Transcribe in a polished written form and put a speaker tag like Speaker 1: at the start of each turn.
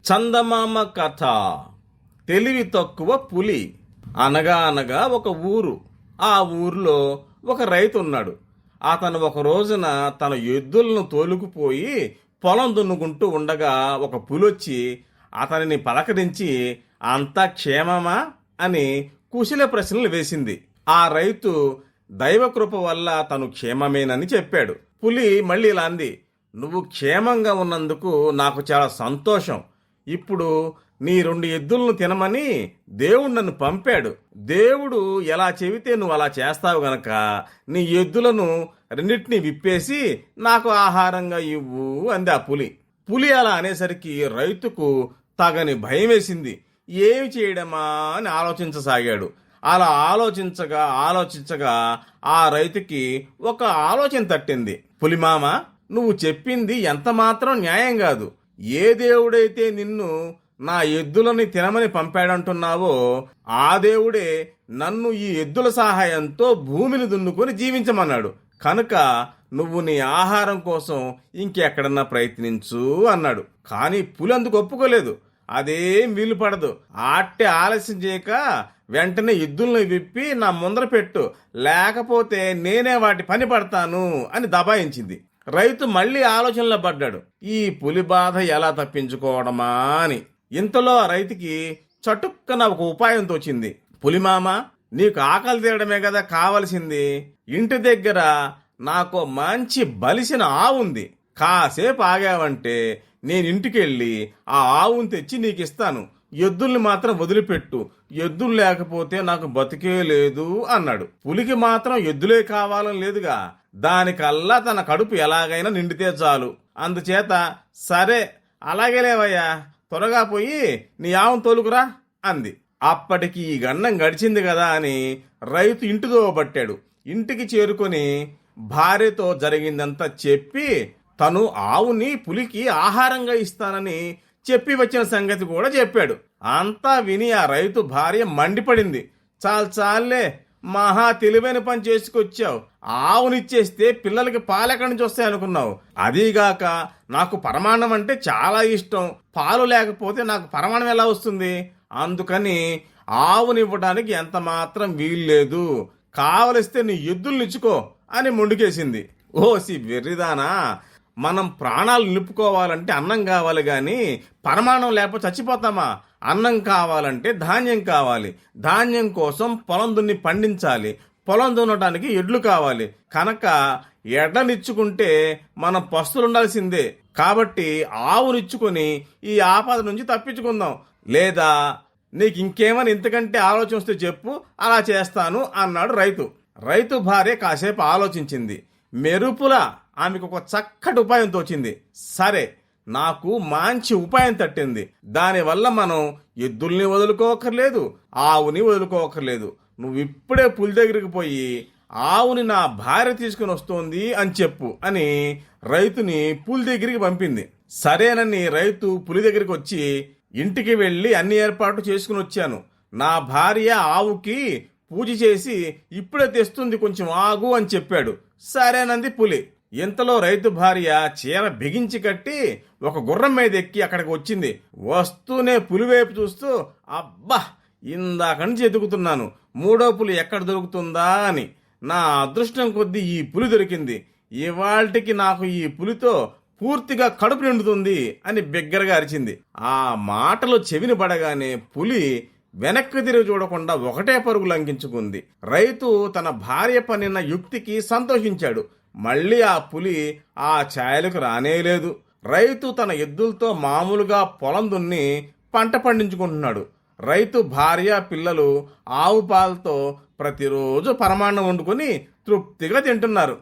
Speaker 1: చందమామ కథ. తెలివి తక్కువ పులి. అనగా అనగా ఒక ఊరు. ఆ ఊర్లో ఒక రైతు ఉన్నాడు. అతను ఒక రోజున తన ఎద్దులను తోలుకుపోయి పొలం దున్నుకుంటూ ఉండగా ఒక పులొచ్చి అతనిని పలకరించి అంతా క్షేమమా అని కుశల ప్రశ్నలు వేసింది. ఆ రైతు దైవకృప వల్ల తను క్షేమమేనని చెప్పాడు. పులి మళ్ళీ ఇలా అంది, నువ్వు క్షేమంగా ఉన్నందుకు నాకు చాలా సంతోషం. ఇప్పుడు నీ 2 ఎద్దులను తినమని దేవుడు నన్ను పంపాడు. దేవుడు ఎలా చెబితే నువ్వు అలా చేస్తావు గనక నీ ఎద్దులను 2 విప్పేసి నాకు ఆహారంగా ఇవ్వు అంది ఆ పులి. పులి అలా అనేసరికి రైతుకు తగని భయం వేసింది. ఏమి చేయడమా అని ఆలోచించసాగాడు. అలా ఆలోచించగా ఆ రైతుకి ఒక ఆలోచన తట్టింది. పులిమామ, నువ్వు చెప్పింది ఎంత మాత్రం న్యాయం కాదు. ఏ దేవుడైతే నిన్ను నా ఎద్దులని తినమని పంపాడంటున్నావో ఆ దేవుడే నన్ను ఈ ఎద్దుల సహాయంతో భూమిని దున్నుకొని జీవించమన్నాడు. కనుక నువ్వు నీ ఆహారం కోసం ఇంకెక్కడన్నా ప్రయత్నించు అన్నాడు. కానీ పులి అందుకు ఒప్పుకోలేదు. అదేం వీలు పడదు. ఆలస్యం చేయక వెంటనే ఎద్దులను విప్పి నా ముందర పెట్టు, లేకపోతే నేనే వాటి పని పడతాను అని దబాయించింది. రైతు మళ్లీ ఆలోచనలో పడ్డాడు. ఈ పులి బాధ ఎలా తప్పించుకోవడమా అని. ఇంతలో ఆ రైతుకి చటుక్కన ఒక ఉపాయం తోచింది. పులిమామ, నీకు ఆకలి తీరడమే కదా కావలసింది. ఇంటి దగ్గర నాకు మంచి బలిసిన ఆవుంది. కాసేపు ఆగావంటే నేను ఇంటికెళ్ళి ఆ ఆవును తెచ్చి నీకిస్తాను. ఎద్దుల్ని మాత్రం వదిలిపెట్టు. ఎద్దులు లేకపోతే నాకు బతికే లేదు అన్నాడు. పులికి మాత్రం ఎద్దులే కావాలని లేదుగా. దానికల్లా తన కడుపు ఎలాగైనా నిండితే చాలు. అందుచేత సరే అలాగే లేవయ్యా, త్వరగా పోయి నీ ఆవును తోలుకురా అంది. అప్పటికి ఈ గండం గడిచింది కదా అని రైతు ఇంటిదో పట్టాడు. ఇంటికి చేరుకొని భార్యతో జరిగిందంతా చెప్పి తను ఆవుని పులికి ఆహారంగా ఇస్తానని చెప్పి వచ్చిన సంగతి కూడా చెప్పాడు. అంతా విని ఆ రైతు భార్య మండిపడింది. చాలే, మహా తెలివైన పని చేసుకొచ్చావు. ఆవునిచ్చేస్తే పిల్లలకి పాలెక్కడి నుంచి వస్తాయి అనుకున్నావు. అదీగాక నాకు పరమాన్నం అంటే చాలా ఇష్టం. పాలు లేకపోతే నాకు పరమాన్నం ఎలా వస్తుంది? అందుకని ఆవునివ్వడానికి ఎంత మాత్రం వీల్లేదు. కావలిస్తే నీ ఎద్దుల్నిచ్చుకో అని మొండికేసింది. ఓసి వెర్రిదానా, మనం ప్రాణాలు నిలుపుకోవాలంటే అన్నం కావాలి గాని పరమాణం లేకపోతే చచ్చిపోతామా? అన్నం కావాలంటే ధాన్యం కావాలి. ధాన్యం కోసం పొలం దున్ని పండించాలి. పొలం దున్నటానికి ఎడ్లు కావాలి. కనుక ఎడ్లనిచ్చుకుంటే మనం పస్తులుండాల్సిందే. కాబట్టి ఆవునిచ్చుకొని ఈ ఆపద నుంచి తప్పించుకుందాం. లేదా నీకు ఇంకేమని ఇంతకంటే ఆలోచన వస్తే చెప్పు, అలా చేస్తాను అన్నాడు రైతు. రైతు భార్య కాసేపు ఆలోచించింది. మెరుపులా ఆమెకు ఒక చక్కటి ఉపాయం తోచింది. సరే, నాకు మంచి ఉపాయం తట్టింది. దానివల్ల మనం ఎద్దుల్ని వదులుకోకర్లేదు, ఆవుని వదులుకోకర్లేదు. నువ్వు ఇప్పుడే పులి దగ్గరికి పోయి ఆవుని నా భార్య తీసుకుని వస్తోంది అని చెప్పు అని రైతుని పులి దగ్గరికి పంపింది. సరేనని రైతు పులి దగ్గరికి వచ్చి, ఇంటికి వెళ్లి అన్ని ఏర్పాట్లు చేసుకుని వచ్చాను. నా భార్య ఆవుకి పూజ చేసి ఇప్పుడే తెస్తుంది, కొంచెం ఆగు అని చెప్పాడు. సరేనంది పులి. ఇంతలో రైతు భార్య చీర బిగించి కట్టి ఒక గుర్రం మీద ఎక్కి అక్కడికి వచ్చింది. వస్తూనే పులి వైపు చూస్తూ, అబ్బా, ఇందాక నుంచి ఎదుగుతున్నాను, 3వ పులి ఎక్కడ దొరుకుతుందా అని. నా అదృష్టం కొద్దీ ఈ పులి దొరికింది. ఇవాళ్టికి నాకు ఈ పులితో పూర్తిగా కడుపు నిండుతుంది అని బిగ్గరగా అరిచింది. ఆ మాటలు చెవిని పడగానే పులి వెనక్కి తిరిగి చూడకుండా ఒకటే పరుగు లంకించుకుంది. రైతు తన భార్య పనిన యుక్తికి సంతోషించాడు. మళ్ళీ ఆ పులి ఆ ఛాయలకు రానేలేదు. రైతు తన ఎద్దులతో మామూలుగా పొలం దున్ని పంట పండించుకుంటున్నాడు. రైతు భార్య పిల్లలు ఆవు పాలతో ప్రతిరోజు పరమాన్నం వండుకొని తృప్తిగా తింటున్నారు.